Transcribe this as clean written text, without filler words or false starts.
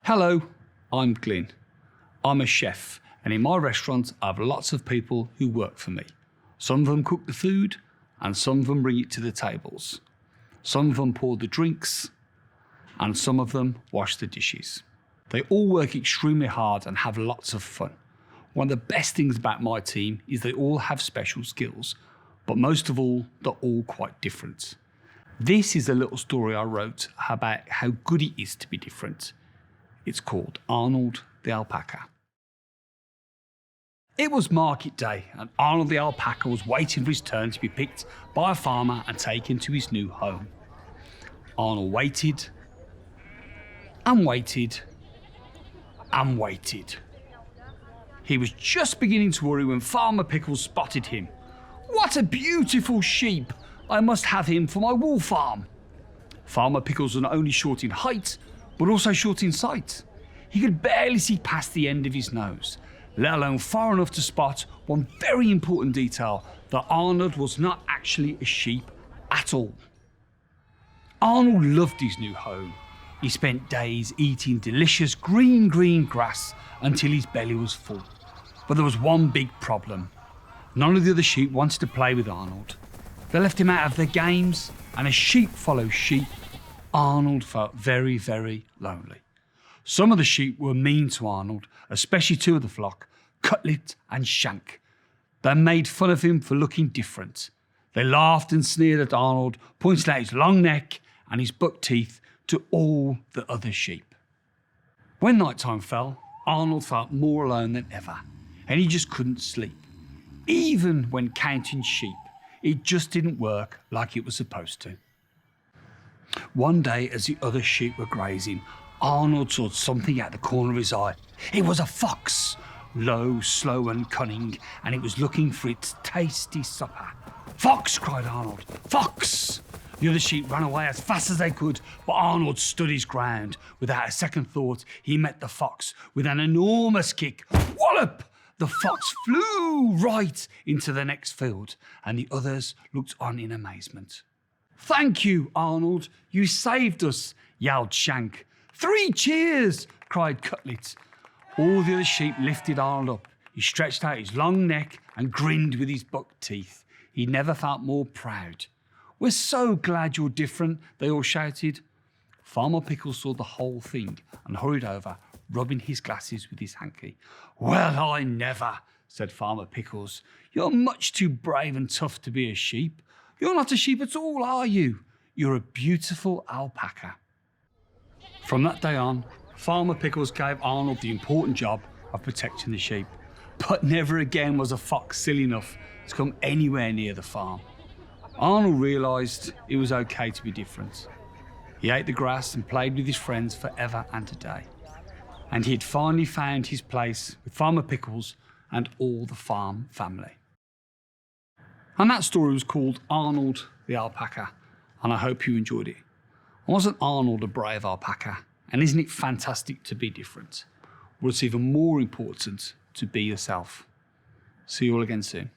Hello, I'm Glynn. I'm a chef, and in my restaurant I have lots of people who work for me. Some of them cook the food, and some of them bring it to the tables. Some of them pour the drinks, and some of them wash the dishes. They all work extremely hard and have lots of fun. One of the best things about my team is they all have special skills, but most of all, they're all quite different. This is a little story I wrote about how good it is to be different. It's called Arnold the Alpaca. It was market day, and Arnold the Alpaca was waiting for his turn to be picked by a farmer and taken to his new home. Arnold waited and waited and waited. He was just beginning to worry when Farmer Pickles spotted him. "What a beautiful sheep! I must have him for my wool farm." Farmer Pickles was not only short in height, but also short in sight. He could barely see past the end of his nose, let alone far enough to spot one very important detail, that Arnold was not actually a sheep at all. Arnold loved his new home. He spent days eating delicious green grass until his belly was full. But there was one big problem. None of the other sheep wanted to play with Arnold. They left him out of their games, and as sheep follow sheep, Arnold felt very, very lonely. Some of the sheep were mean to Arnold, especially two of the flock, Cutlet and Shank. They made fun of him for looking different. They laughed and sneered at Arnold, pointing out his long neck and his buck teeth to all the other sheep. When nighttime fell, Arnold felt more alone than ever, and he just couldn't sleep. Even when counting sheep, it just didn't work like it was supposed to. One day, as the other sheep were grazing, Arnold saw something out the corner of his eye. It was a fox, low, slow and cunning, and it was looking for its tasty supper. "Fox!" cried Arnold. "Fox!" The other sheep ran away as fast as they could, but Arnold stood his ground. Without a second thought, he met the fox with an enormous kick. Wallop! The fox flew right into the next field, and the others looked on in amazement. "Thank you, Arnold. You saved us," yelled Shank. "Three cheers!" cried Cutlet. All the other sheep lifted Arnold up. He stretched out his long neck and grinned with his buck teeth. He never felt more proud. "We're so glad you're different," they all shouted. Farmer Pickles saw the whole thing and hurried over, rubbing his glasses with his hanky. "Well, I never," said Farmer Pickles. "You're much too brave and tough to be a sheep. You're not a sheep at all, are you? You're a beautiful alpaca." From that day on, Farmer Pickles gave Arnold the important job of protecting the sheep. But never again was a fox silly enough to come anywhere near the farm. Arnold realised it was okay to be different. He ate the grass and played with his friends forever and a day. And he had finally found his place with Farmer Pickles and all the farm family. And that story was called Arnold the Alpaca, and I hope you enjoyed it. Wasn't Arnold a brave alpaca? And isn't it fantastic to be different? Well, it's even more important to be yourself. See you all again soon.